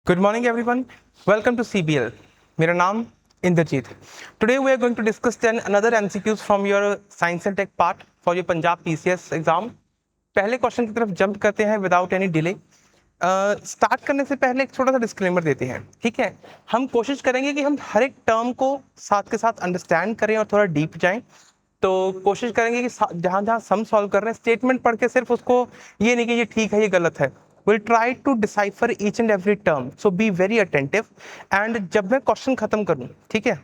Good morning, everyone. Welcome to CBL. मेरा नाम Indrajit. Today we are going to discuss then another MCQs from your Science and Tech part for your Punjab PCS exam. पहले question की तरफ jump करते हैं without any delay. Start करने से पहले एक छोटा सा डिस्क्लेमर देते हैं, ठीक है. हम कोशिश करेंगे कि हम हर एक टर्म को साथ के साथ अंडरस्टैंड करें और थोड़ा डीप जाएं. तो कोशिश करेंगे कि जहां जहां सम सॉल्व कर रहे हैं स्टेटमेंट पढ़ के सिर्फ उसको ये नहीं कि ये ठीक है ये गलत है. We'll try to decipher each and every term. So be very attentive. And जब मैं क्वेश्चन खत्म करूं, ठीक है,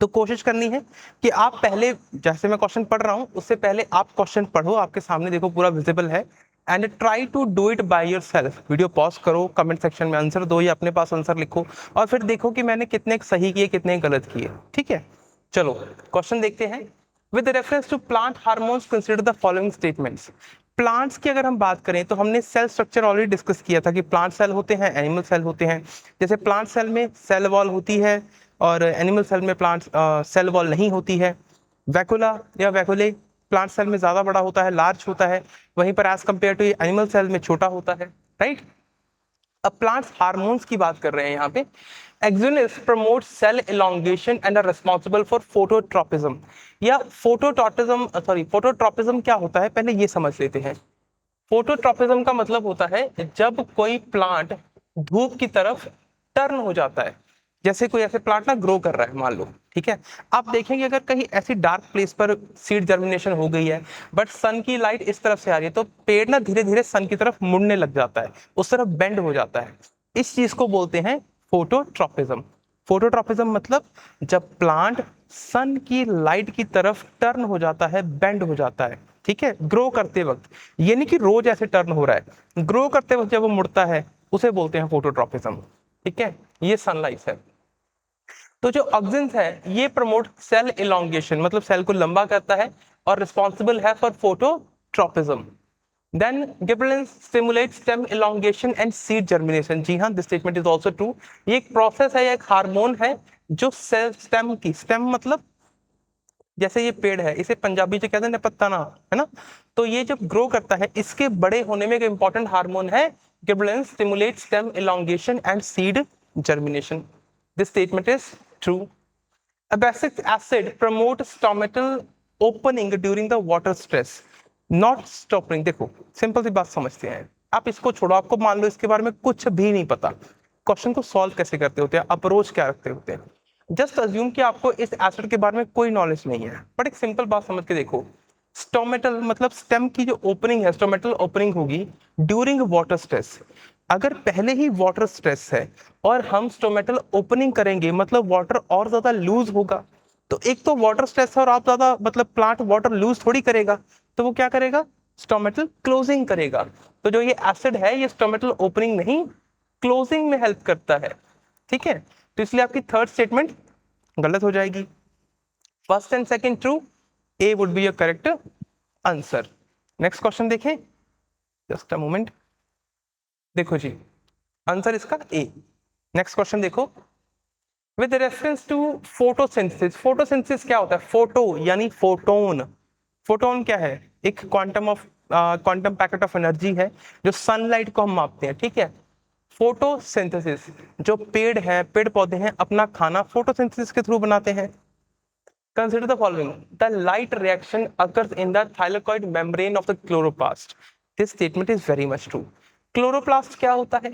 तो कोशिश करनी है कि आप पहले जैसे मैं क्वेश्चन पढ़ रहा हूं उससे पहले आप क्वेश्चन पढ़ो, आपके सामने देखो पूरा विजिबल है. And try to do it by yourself. Video pause करो, कमेंट सेक्शन में आंसर दो या अपने पास आंसर लिखो और फिर देखो कि मैंने कितने सही किए कितने गलत किए. ठीक है, चलो क्वेश्चन देखते हैं. With reference to plant hormones consider the following statements. Plants की अगर हम बात करें तो हमने सेल स्ट्रक्चर ऑलरेडी डिस्कस किया था कि प्लांट सेल होते हैं, एनिमल सेल होते हैं. जैसे प्लांट सेल में सेल वॉल होती है और एनिमल सेल में प्लांट सेल वॉल नहीं होती है. वैकुला या वैकुले प्लांट सेल में ज्यादा बड़ा होता है, लार्ज होता है, वहीं पर as compare to animal cell में छोटा होता है. राइट. अब प्लांट्स हार्मोन्स की बात कर रहे हैं यहाँ पे. Auxins promote cell elongation and are responsible for phototropism. या फोटोट्रोपिज्म क्या होता है पहले ये समझ लेते हैं. फोटोट्रोपिज्म का मतलब होता है जब कोई प्लांट धूप की तरफ टर्न हो जाता है. जैसे कोई ऐसे प्लांट ना ग्रो कर रहा है मान लो, ठीक है. आप देखेंगे अगर कहीं ऐसी डार्क प्लेस पर सीड जर्मिनेशन हो गई है बट सन की लाइट इस तरफ से आ रही है तो पेड़ ना धीरे धीरे सन की तरफ मुड़ने लग जाता है, उस तरफ बेंड हो जाता है. इस चीज को बोलते हैं फोटोट्रोपिज्म. फोटोट्रोपिज्म मतलब जब प्लांट सन की लाइट की तरफ टर्न हो जाता है, बेंड हो जाता है. ठीक है, ग्रो करते वक्त, ये नहीं कि रोज ऐसे टर्न हो रहा है, ग्रो करते वक्त जब वो मुड़ता है उसे बोलते हैं फोटोट्रोपिज्म. ठीक है, ये सनलाइट है. तो जो ऑक्सिन है ये प्रमोट सेल इलोंगेशन मतलब सेल को लंबा करता है और रिस्पॉन्सिबल है for phototropism. Then gibberellins stimulate stem elongation and seed germination. जी हाँ, this statement is also true. ये एक प्रोसेस है, एक हार्मोन है जो सेल स्टेम की, स्टेम मतलब जैसे ये पेड़ है इसे पंजाबी से कहते हैं पत्ताना, है ना. तो ये जब ग्रो करता है इसके बड़े होने में एक इंपॉर्टेंट हार्मोन है gibberellins stimulate stem elongation and seed germination. This statement is true. Abscisic acid promote stomatal opening during the water stress. Not stopping. देखो सिंपल सी बात समझते हैं. आप इसको छोड़ो, आपको मान लो इसके बारे में कुछ भी नहीं पता, क्वेश्चन को सॉल्व कैसे करते होते हैं, अप्रोच क्या रखते होते हैं. जस्ट अज्यूम कि आपको इस एसिड के बारे में कोई नॉलेज नहीं है, बट एक सिंपल बात समझ के देखो. स्टोमेटल मतलब स्टेम की जो ओपनिंग है, स्टोमेटल ओपनिंग होगी ड्यूरिंग वाटर स्ट्रेस. अगर पहले ही वाटर स्ट्रेस है और हम स्टोमेटल ओपनिंग करेंगे मतलब वाटर और ज्यादा लूज होगा. तो एक तो वाटर स्ट्रेस है और आप ज्यादा मतलब प्लांट वाटर लूज थोड़ी करेगा, तो वो क्या करेगा, स्टोमेटल क्लोजिंग करेगा. तो जो ये एसिड है ये स्टोमेटल ओपनिंग नहीं क्लोजिंग में हेल्प करता है. ठीक है, तो इसलिए आपकी थर्ड स्टेटमेंट गलत हो जाएगी. First and second true, A would be your correct answer. Next question देखें, जस्ट अ मोमेंट. देखो जी, आंसर इसका ए. नेक्स्ट क्वेश्चन देखो. With reference to photosynthesis. Photosynthesis क्या होता है, फोटो यानी फोटोन. फोटोन क्या है, एक क्वांटम पैकेट ऑफ एनर्जी है जो सनलाइट को हम मापते हैं. ठीक है, फोटोसिंथेसिस जो पेड़ है, पेड़ पौधे हैं अपना खाना फोटोसिंथेसिस के थ्रू बनाते हैं. Consider the following. The light reaction occurs in the thylakoid membrane of the chloroplast. This statement is very much true. Chloroplast क्या होता है,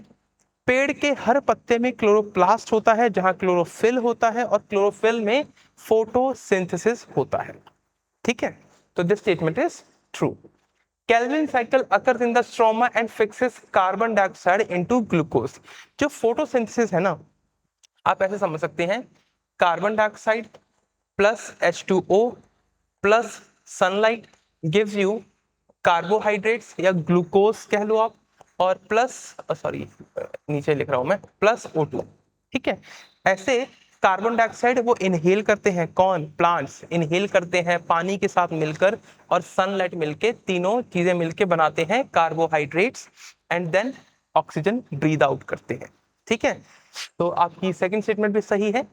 पेड़ के हर पत्ते में क्लोरोप्लास्ट होता है जहां क्लोरोफिल होता है और क्लोरोफिल में फोटोसिंथेसिस होता है. ठीक है, तो this statement is true. Calvin cycle occurs in the stroma and fixes carbon dioxide into glucose. जो फोटोसिंथेसिस है ना, आप ऐसे समझ सकते हैं, carbon dioxide plus H2O plus sunlight gives you carbohydrates या ग्लूकोज कह लो आप, और प्लस सॉरी नीचे लिख रहा हूं मैं प्लस O2. ठीक है, ऐसे कार्बन डाइऑक्साइड वो इनहेल करते हैं, कौन, प्लांट्स इनहेल करते हैं पानी के साथ मिलकर और सनलाइट मिलके, तीनों चीजें मिलके बनाते हैं carbohydrates and then oxygen breathe out करते हैं. ठीक है, तो आपकी सेकंड स्टेटमेंट भी सही है.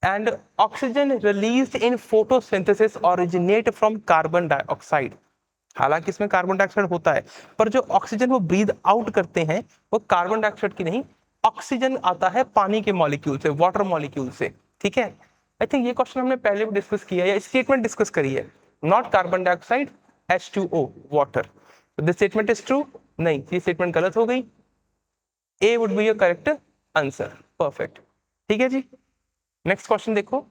And oxygen released in photosynthesis originate from carbon dioxide. हालांकि इसमें कार्बन डाइऑक्साइड होता है पर जो ऑक्सीजन वो ब्रीद आउट करते हैं वो कार्बन डाइऑक्साइड की नहीं ऑक्सीजन आता है पानी के मॉलिक्यूल से, वाटर मॉलिक्यूल से, ठीक है। आई थिंक ये क्वेश्चन हमने पहले भी डिस्कस किया है, या स्टेटमेंट डिस्कस करी है, not carbon dioxide H2O water. This statement is true, नहीं ये स्टेटमेंट गलत हो गई। A would be your correct answer, perfect, ठीक है जी। नेक्स्ट क्वेश्चन देखो,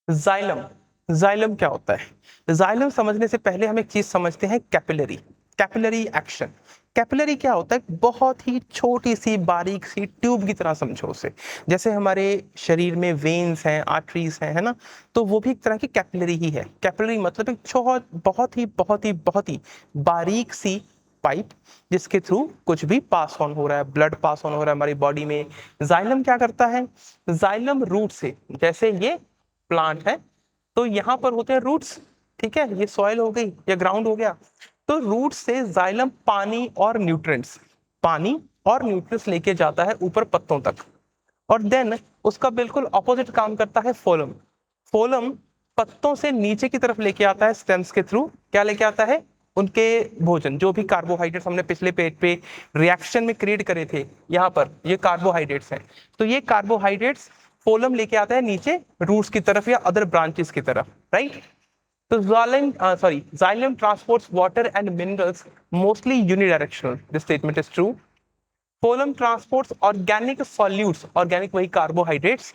जाइलम। जाइलम क्या होता है? जाइलम समझने से पहले हम एक चीज समझते हैं, कैपिलरी, कैपिलरी एक्शन। कैपिलरी क्या होता है? बहुत ही छोटी सी बारीक सी ट्यूब की तरह समझो उसे, जैसे हमारे शरीर में वेन्स हैं, आर्टरीज हैं, है ना, तो वो भी एक तरह की कैपिलरी ही है। कैपिलरी मतलब एक बहुत ही बारीक सी पाइप जिसके थ्रू कुछ भी पास ऑन हो रहा है, ब्लड पास ऑन हो रहा है हमारी बॉडी में। जाइलम क्या करता है? जाइलम रूट से, जैसे ये प्लांट है तो यहाँ पर होते हैं रूट्स, ठीक है, ये सॉइल हो गई या ग्राउंड हो गया, तो रूट से जाइलम पानी और न्यूट्रिएंट्स, पानी और न्यूट्रिएंट्स लेके जाता है ऊपर पत्तों तक। और देन उसका बिल्कुल ऑपोजिट काम करता है फोलम। फोलम पत्तों से नीचे की तरफ लेके आता है स्टेम्स के थ्रू, क्या लेके आता है? उनके भोजन, जो भी कार्बोहाइड्रेट्स हमने पिछले पेज पे रिएक्शन में क्रिएट करे थे, यहाँ पर ये कार्बोहाइड्रेट्स हैं, तो ये कार्बोहाइड्रेट्स फोलम लेके आता है नीचे रूट्स की तरफ या अदर ब्रांचेस की तरफ, राइट। तो xylem transports water and minerals mostly unidirectional. This statement is true. Phloem transports organic solutes, organic वही carbohydrates,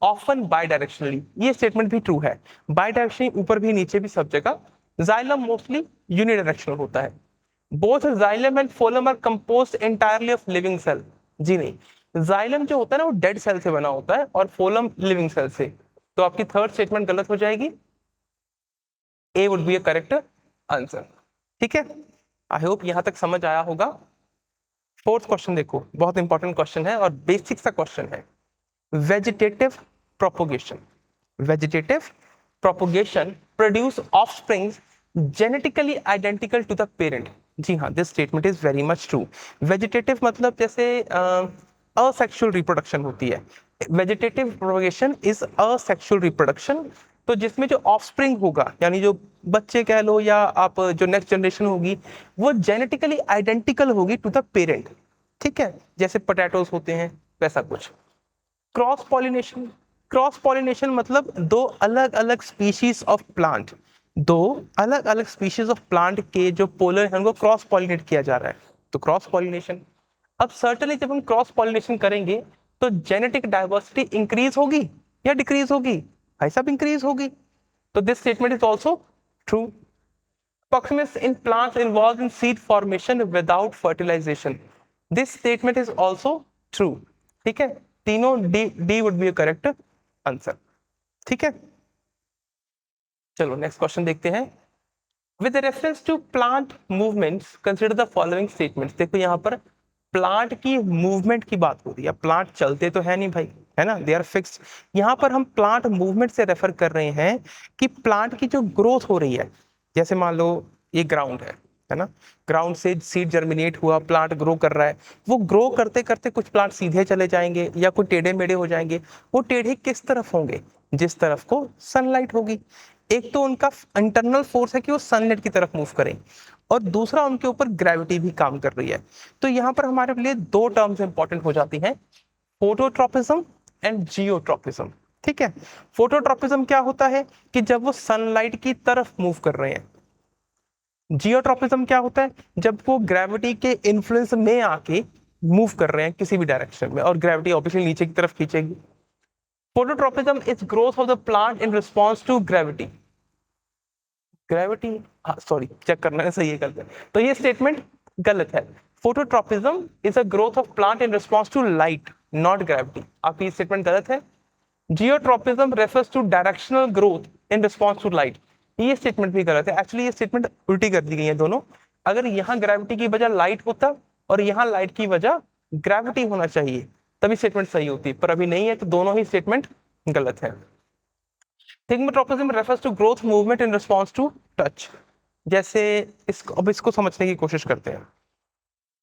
often bidirectionally. ये statement भी true है, bidirectionally ऊपर भी नीचे भी सब जगह। Xylem mostly unidirectional होता है। Both xylem and phloem are composed entirely of living cell. जी नहीं, xylem जो होता है ना वो डेड सेल से बना होता है और phloem लिविंग सेल से। तो आपकी थर्ड स्टेटमेंट गलत हो जाएगी, A would be a correct answer, ठीक है। आई होप यहां तक समझ आया होगा। फोर्थ क्वेश्चन देखो, बहुत इंपॉर्टेंट क्वेश्चन है और बेसिक सा क्वेश्चन है, vegetative propagation. Vegetative propagation produce offsprings genetically identical to the parent. जी हाँ, this statement is very much true. Vegetative मतलब जैसे असेक्सुअल रिप्रोडक्शन होती है, vegetative propagation is asexual reproduction, तो जिसमें जो ऑफस्प्रिंग होगा, यानी जो बच्चे कह लो या आप जो नेक्स्ट जनरेशन होगी, वो जेनेटिकली आइडेंटिकल होगी टू द पेरेंट, ठीक है, जैसे पोटैटोज होते हैं वैसा कुछ। क्रॉस पॉलिनेशन, क्रॉस पॉलिनेशन मतलब दो अलग अलग स्पीशीज ऑफ प्लांट, दो अलग अलग स्पीशीज ऑफ प्लांट के जो पोलर हैं उनको क्रॉस पॉलिनेट किया जा रहा है, तो क्रॉस पॉलिनेशन। अब सर्टेनली जब हम क्रॉस पॉलिनेशन करेंगे तो जेनेटिक डाइवर्सिटी इंक्रीज होगी या डिक्रीज होगी? भाई साहब इंक्रीज होगी, तो this statement is also true. Proximus in plants involved in seed formation without fertilization. This statement is also true. ठीक है, तीनों D would be a correct answer. ठीक है, चलो नेक्स्ट क्वेश्चन देखते हैं। With reference to plant movements, consider the following statements. देखो यहाँ पर प्लांट की मूवमेंट की बात हो रही है, प्लांट चलते तो है नहीं भाई, है ना, दे आर फिक्स्ड। यहाँ पर हम प्लांट मूवमेंट से रेफर कर रहे हैं कि प्लांट की जो ग्रोथ हो रही है, जैसे मान लो ये ग्राउंड है ना, ग्राउंड से सीड जर्मिनेट हुआ, प्लांट ग्रो कर रहा है, वो ग्रो करते करते कुछ प्लांट सीधे चले जाएंगे या कुछ टेढ़े मेढ़े हो जाएंगे। वो टेढ़े किस तरफ होंगे? जिस तरफ को सनलाइट होगी। एक तो उनका इंटरनल फोर्स है कि वो सनलाइट की तरफ मूव करें, और दूसरा उनके ऊपर ग्रेविटी भी काम कर रही है। तो यहाँ पर हमारे लिए दो टर्म्स इंपॉर्टेंट हो जाती हैं, फोटोट्रोपिज्म एंड जियोट्रोपिज्म, ठीक है। फोटोट्रोपिज्म क्या होता है कि जब वो सनलाइट की तरफ मूव कर रहे हैं। जियोट्रोपिज्म क्या होता है? जब वो ग्रेविटी के इन्फ्लुएंस में आके मूव कर रहे हैं किसी भी डायरेक्शन में, और ग्रेविटी ऑब्वियसली नीचे की तरफ खींचेगी। Phototropism is growth of the plant in response to gravity. Gravity, sorry check करना है सही है गलत है, तो ये स्टेटमेंट गलत है। Phototropism is a growth of plant in response to light, not gravity. आपकी स्टेटमेंट गलत है। Geotropism refers to directional growth in response to light, ये स्टेटमेंट भी गलत है। एक्चुअली ये स्टेटमेंट उल्टी कर दी गई है दोनों। अगर यहाँ ग्रेविटी की वजह लाइट होता और यहाँ लाइट की वजह ग्रेविटी होना चाहिए, तभी स्टेटमेंट सही होती, पर अभी नहीं है, तो दोनों ही स्टेटमेंट गलत है। Thigmotropism refers to growth movement in response to touch. जैसे अब इसको समझने की कोशिश करते हैं,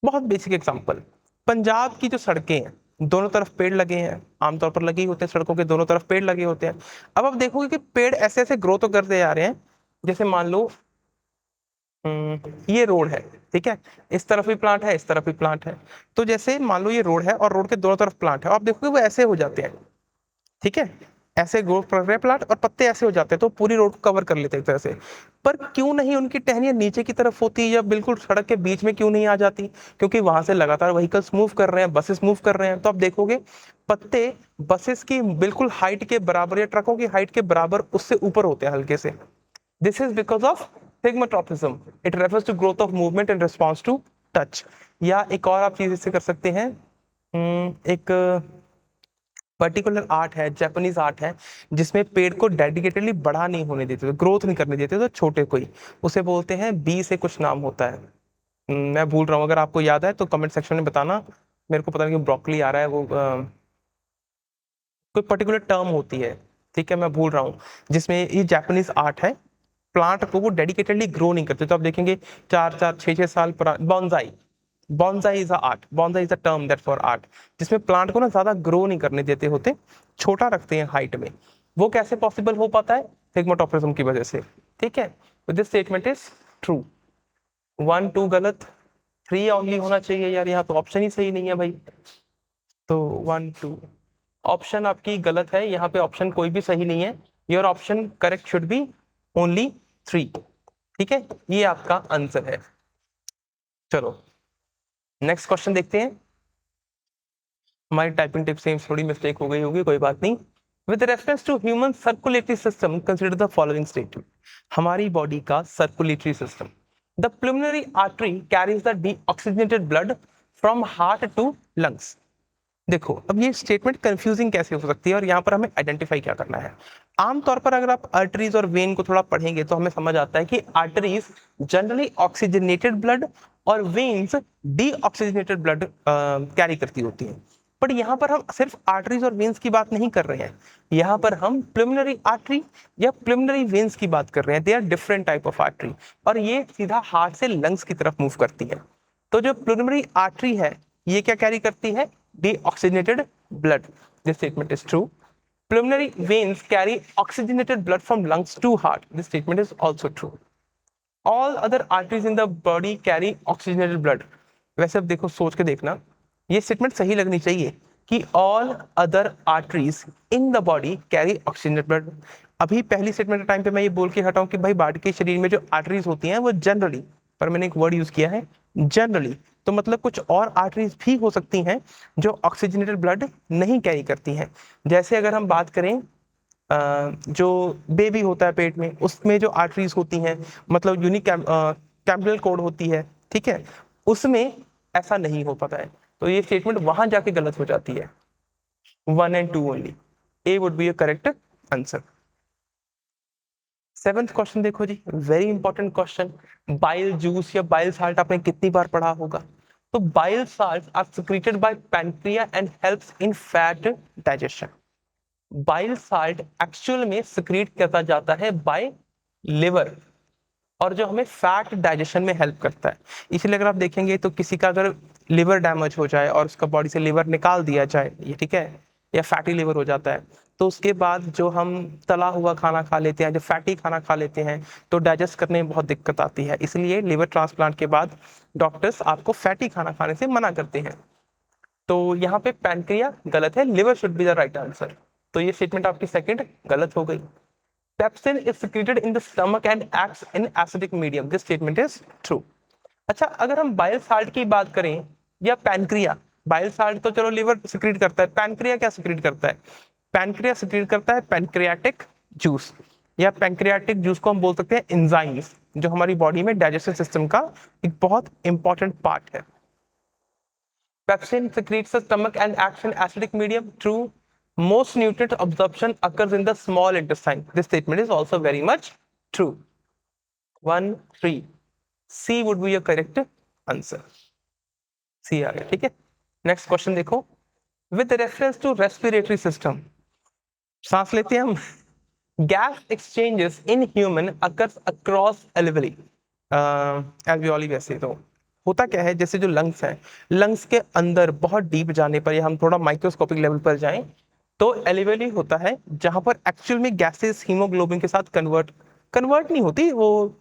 बहुत बेसिक एग्जांपल, पंजाब की जो सड़कें हैं दोनों तरफ पेड़ लगे हैं, आमतौर पर लगे होते हैं, सड़कों के दोनों तरफ पेड़ लगे होते हैं। अब आप देखोगे कि पेड़ ऐसे ऐसे ग्रो तो करते जा रहे हैं, जैसे मान लो ये रोड है, ठीक है, इस तरफ भी प्लांट है, इस तरफ भी प्लांट है। तो जैसे मान लो ये रोड है और रोड के दोनों तरफ प्लांट है, आप देखोगे वो ऐसे हो जाते हैं, ठीक है, ऐसे ग्रोथ कर रहे हैं प्लांट और पत्ते ऐसे हो जाते हैं, तो पूरी रोड को कवर कर लेते हैं एक तरह से। पर क्यों नहीं उनकी टहनियां नीचे की तरफ होती है या बिल्कुल सड़क के बीच में क्यों नहीं आ जाती? क्योंकि वहां से लगातार व्हीकल्स मूव कर रहे हैं, बसेस मूव कर रहे हैं, तो आप देखोगे पत्ते बसेस की बिल्कुल हाइट के बराबर या ट्रकों की हाइट के बराबर उससे ऊपर होते हैं हल्के से। This is because of thigmotropism. It refers to growth of movement in response to touch. या एक और आप चीज इससे कर सकते हैं, एक पर्टिकुलर आर्ट है, जापानीज आर्ट है, जिसमें पेड़ को डेडिकेटेडली बड़ा नहीं होने देते, तो ग्रोथ नहीं करने देते, तो छोटे कोई, उसे बोलते हैं बी से कुछ नाम होता है। मैं भूल रहा हूँ, अगर आपको याद है तो कमेंट सेक्शन में बताना। मेरे को पता नहीं क्यों ब्रोकली आ रहा है, वो कोई पर्टिकुलर टर्म होती है, ठीक है, मैं भूल रहा हूँ, जिसमें ये जापानीज आर्ट है। प्लांट को वो डेडिकेटेडली ग्रो नहीं करते, तो आप देखेंगे 4-4 6-6 साल पुराना bonsai. Bonsai is a art, bonsai is a term that for art, जिसमें प्लांट को ना ज्यादा ग्रो नहीं करने देते होते, छोटा रखते हैं हाइट में। वो कैसे पॉसिबल हो पाता है? थिग्मोटॉपिज्म की वजह से, ठीक है। तो दिस स्टेटमेंट इज ट्रू। 1 2 गलत, 3 ओनली होना चाहिए यार, यहाँ तो ऑप्शन ही सही नहीं है भाई। तो 1 2 ऑप्शन आपकी गलत है, यहाँ पे ऑप्शन कोई भी सही नहीं है। Your option correct should be only 3, ठीक है, ये आपका आंसर है। चलो नेक्स्ट क्वेश्चन देखते हैं। हमारी टाइपिंग टिप से थोड़ी मिस्टेक हो गई होगी, कोई बात नहीं। With reference to human circulatory system consider the following statement. हमारी बॉडी का circulatory system, the pulmonary artery carries the deoxygenated blood from heart to lungs. देखो अब ये स्टेटमेंट कंफ्यूजिंग कैसे हो सकती है और यहाँ पर हमें आइडेंटिफाई क्या करना है। आमतौर पर अगर आप आर्टरीज और वेन को थोड़ा पढ़ेंगे तो हमें समझ आता है कि आर्टरीज जनरली ऑक्सीजनेटेड ब्लड और वेन्स डीऑक्सीजनेटेड ब्लड कैरी करती होती हैं। बट यहाँ पर हम सिर्फ आर्टरीज और वेन्स की बात नहीं कर रहे हैं, यहाँ पर हम प्लुमिनरी आर्टरी या प्लुमिनरी वेन्स की बात कर रहे हैं। They are different type of artery और ये सीधा हार्ट से लंग्स की तरफ मूव करती है। तो जो प्लुमिनरी आर्टरी है ये क्या कैरी करती है? Deoxygenated blood. This statement is true. Pulmonary veins carry oxygenated blood from lungs to heart. This statement is also true. All other arteries in the body carry oxygenated blood. वैसे अब देखो सोच के देखना, ये स्टेटमेंट सही लगनी चाहिए कि all other arteries in the body carry oxygenated blood। अभी पहली स्टेटमेंट के टाइम पे मैं ये बोल के हटाऊं कि भाई बॉडी के शरीर में जो आर्टरीज होती हैं वो जनरली, पर मैंने एक वर्ड यूज किया है जनरली, तो मतलब कुछ और आर्टरीज भी हो सकती हैं जो ऑक्सीजनेटेड ब्लड नहीं कैरी करती हैं। जैसे अगर हम बात करें जो बेबी होता है पेट में, उसमें जो आर्टरीज होती हैं, मतलब यूनिक कैम्पियल कोड होती है, ठीक है, उसमें ऐसा नहीं हो पाता है। तो ये स्टेटमेंट वहां जाके गलत हो जाती है। 1 and 2 only, A would be a correct answer. 7th question देखो जी, very important question. Bile juice या बाइल साल्ट आपने कितनी बार पढ़ा होगा? तो bile salt are secreted by pancreas and helps in fat digestion. Bile salt actual में सिक्रीट करता जाता है बाय लिवर, और जो हमें फैट डाइजेशन में हेल्प करता है। इसलिए अगर आप देखेंगे तो किसी का अगर लिवर डैमेज हो जाए और उसका बॉडी से लिवर निकाल दिया जाए, ये ठीक है, या फैटी लिवर हो जाता है, तो उसके बाद जो हम तला हुआ खाना खा लेते हैं, जो फैटी खाना खा लेते हैं, तो डाइजेस्ट करने में बहुत दिक्कत आती है। इसलिए लिवर ट्रांसप्लांट के बाद डॉक्टर्स आपको फैटी खाना खाने से मना करते हैं। तो यहाँ पे पैनक्रिया गलत है, liver should be the right answer. तो ये स्टेटमेंट आपकी सेकंड गलत हो गई। Pepsin is secreted in the stomach and acts in acidic medium. This statement is true. अच्छा, अगर हम बाइल साल्ट की बात करें या पैनक्रिया, बाइल साल्ट तो चलो लिवर सिक्रीट करता है, पैनक्रिया क्या सिक्रीट करता है? पैनक्रिया सिक्रीट करता है पैनक्रियाटिक जूस, या पैनक्रियाटिक जूस को हम बोल सकते हैं एंजाइम्स, जो हमारी बॉडी में डाइजेस्टिव सिस्टम का एक बहुत इंपॉर्टेंट पार्ट है। Pepsin secretes the stomach and acts in acidic medium. True. Most nutrient absorption occurs in the small intestine. This statement is also very much true. 1 3 C would be your correct answer. C आ गया, ठीक है। Next question देखो, with reference to respiratory system, सांस लेते हैं हम, gas exchanges in human occurs across alveoli. Alveoli वैसे तो होता क्या है, जैसे जो लंग्स है, लंग्स के अंदर बहुत डीप जाने पर या हम थोड़ा माइक्रोस्कोपिक लेवल पर जाएं तो एल्वियोली होता है, जहां पर एक्चुअल में गैसेस हीमोग्लोबिन के साथ कन्वर्ट नहीं होती, वो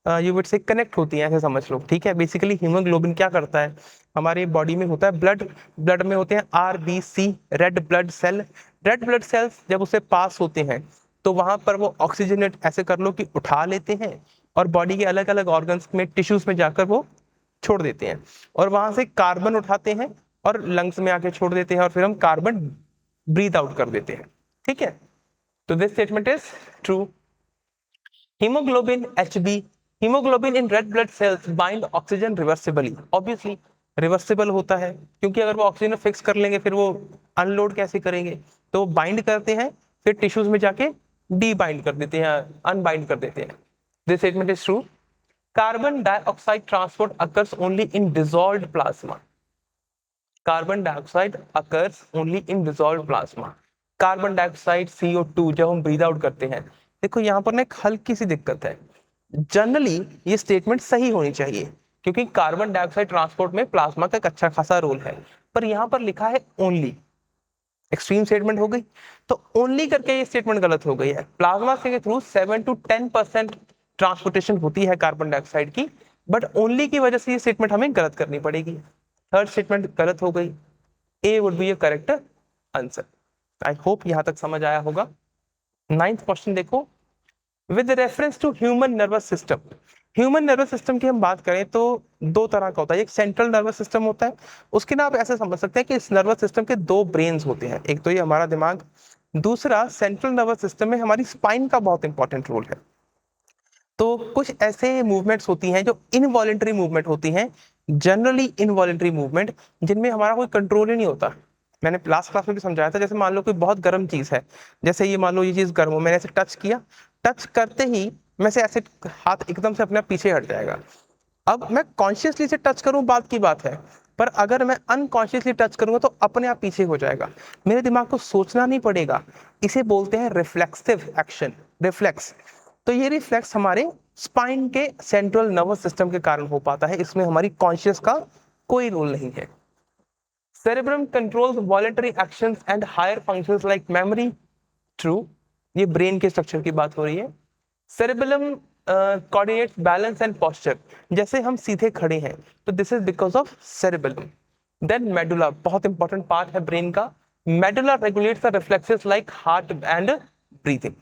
यू वुड से कनेक्ट होती हैं, ऐसे समझ लो, ठीक है। बेसिकली हीमोग्लोबिन क्या करता है, हमारे बॉडी में होता है ब्लड, ब्लड में होते हैं RBC, red blood cell. Red blood cells जब उसे पास होते हैं तो वहां पर वो ऑक्सीजनेट, ऐसे कर लो कि उठा लेते हैं, और बॉडी के अलग अलग ऑर्गन्स में, टिश्यूज में जाकर वो छोड़ देते हैं, और वहां से कार्बन उठाते हैं और लंग्स में आके छोड़ देते हैं, और फिर हम कार्बन ब्रीथ आउट कर देते हैं, ठीक है। तो this statement is true. Hemoglobin HB, hemoglobin in red blood cells bind oxygen reversibly. Obviously reversible होता है, क्योंकि अगर वो ऑक्सीजन फिक्स कर लेंगे फिर वो अनलोड कैसे करेंगे, तो वो बाइंड करते हैं, फिर टिश्यूज में जाके डी बाइंड कर देते हैं, अनबाइंड कर देते हैं। This statement is true. Carbon dioxide transport occurs only in dissolved plasma. Carbon dioxide occurs only in dissolved plasma. Carbon dioxide CO2 जब हम ब्रीद आउट करते हैं, देखो यहाँ पर ना एक हल्की सी दिक्कत है। जनरली ये स्टेटमेंट सही होनी चाहिए, क्योंकि कार्बन डाइऑक्साइड ट्रांसपोर्ट में प्लाज्मा का एक अच्छा खासा रोल है, पर यहाँ पर लिखा है ओनली, एक्सट्रीम स्टेटमेंट हो गई, तो ओनली करके ये स्टेटमेंट गलत हो गई है। प्लाज्मा के थ्रू 7 to 10% ट्रांसपोर्टेशन होती है कार्बन डाइऑक्साइड की, बट ओनली की वजह से ये स्टेटमेंट हमें गलत करनी पड़ेगी। थर्ड स्टेटमेंट गलत हो गई। A would be a correct answer. I hope यहां तक समझ आया होगा। 9th क्वेश्चन देखो, with reference to human nervous system. Human nervous system की हम बात करें तो दो तरह का होता है, एक सेंट्रल नर्वस सिस्टम होता है, उसके ना आप ऐसे समझ सकते हैं कि इस नर्वस सिस्टम के दो ब्रेन्स होते हैं, एक तो ये हमारा दिमाग, दूसरा सेंट्रल नर्वस सिस्टम में हमारी स्पाइन का बहुत इंपॉर्टेंट रोल है। तो कुछ ऐसे मूवमेंट्स होती हैं जो इनवॉलेंटरी मूवमेंट होती हैं, जनरली इनवॉलेंटरी मूवमेंट, जिनमें हमारा कोई कंट्रोल ही नहीं होता। मैंने लास्ट क्लास में भी समझाया था, जैसे मान लो कोई बहुत गर्म चीज है, जैसे ये मान लो ये चीज गर्म हो, मैंने ऐसे टच किया, टच करते ही मैं से ऐसे हाथ एकदम से अपने पीछे हट जाएगा। अब मैं कॉन्शियसली से टच करूं बात की बात है, पर अगर मैं अनकॉन्शियसली टच करूंगा तो अपने आप पीछे हो जाएगा, मेरे दिमाग को सोचना नहीं पड़ेगा। इसे बोलते हैं रिफ्लेक्सिव एक्शन, रिफ्लेक्स। तो ये रिफ्लेक्स हमारे स्पाइन के सेंट्रल नर्वस सिस्टम के कारण हो पाता है, इसमें हमारी कॉन्शियस का कोई रोल नहीं है। Cerebrum controls voluntary actions and higher functions like memory. True. ये ब्रेन के स्ट्रक्चर की बात हो रही है। Cerebellum coordinates balance and posture. जैसे हम सीधे खड़े हैं तो this is because of cerebellum. Then medulla, बहुत इंपॉर्टेंट पार्ट है ब्रेन का। Medulla regulates the reflexes like heart and breathing.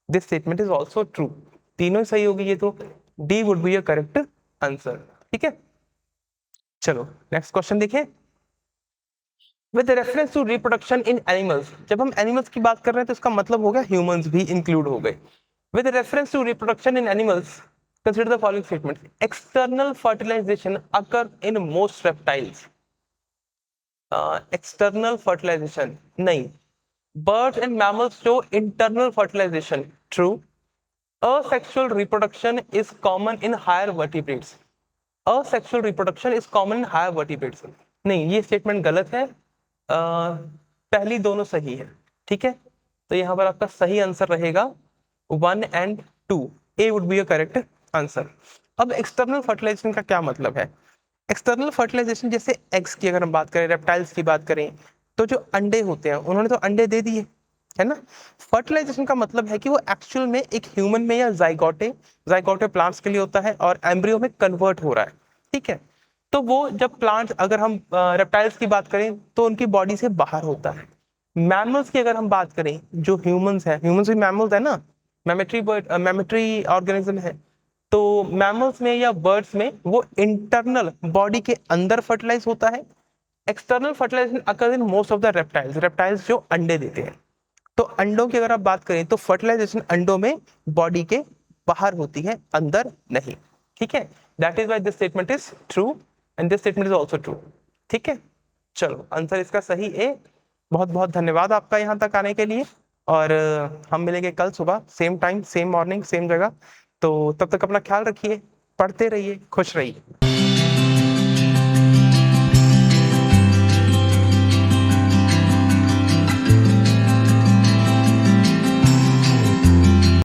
This statement is also true. तीनों सही होगी ये तो। D would be a correct answer. ठीक है, चलो नेक्स्ट क्वेश्चन देखें। With reference to reproduction in animals, जब हम एनिमल्स की बात कर रहे हैं तो इसका मतलब हो गया ह्यूमंस भी इंक्लूड हो गए। With reference to reproduction in animals, consider the following statement. External fertilization occur in most reptiles. External fertilization नहीं, birds and mammals show internal fertilization. True. asexual reproduction is common in higher vertebrates. asexual reproduction is common in higher vertebrates. नहीं, ये statement गलत है। पहली दोनों सही है, ठीक है। तो यहाँ पर आपका सही आंसर रहेगा 1 and 2। A would be a correct answer. अब एक्सटर्नल फर्टिलाइजेशन का क्या मतलब है? एक्सटर्नल फर्टिलाइजेशन, जैसे एग्स की अगर हम बात करें, रेप्टाइल्स की बात करें, तो जो अंडे होते हैं उन्होंने तो अंडे दे दिए, है ना। फर्टिलाइजेशन का मतलब है कि वो एक्चुअल में एक ह्यूमन में या जाइगोटे प्लांट्स के लिए होता है और एम्ब्रियो में कन्वर्ट हो रहा है, ठीक है। तो वो जब प्लांट, अगर हम रेप्टाइल्स की बात करें तो उनकी बॉडी से बाहर होता है। मैमल्स की अगर हम बात करें, जो ह्यूमंस है, ह्यूमंस भी मैमल्स है ना, मैमेटरी ऑर्गेनिज्म है, तो मैमल्स में या बर्ड्स में वो इंटरनल बॉडी के अंदर फर्टिलाइज होता है। External fertilization occur in most of the reptiles, reptiles जो अंडे देते हैं। तो अंडों की अगर आप बात करें तो फर्टिलाइजेशन अंडों में बॉडी के बाहर होती है, अंदर नहीं, ठीक है। That is why this statement is true and this statement is also true, ठीक है। चलो आंसर इसका सही है। बहुत बहुत धन्यवाद आपका यहाँ तक आने के लिए, और हम मिलेंगे कल सुबह same time, same morning, same जगह। तो तब तक अपना ख्याल रखिए, पढ़ते रहिए, खुश रहिए।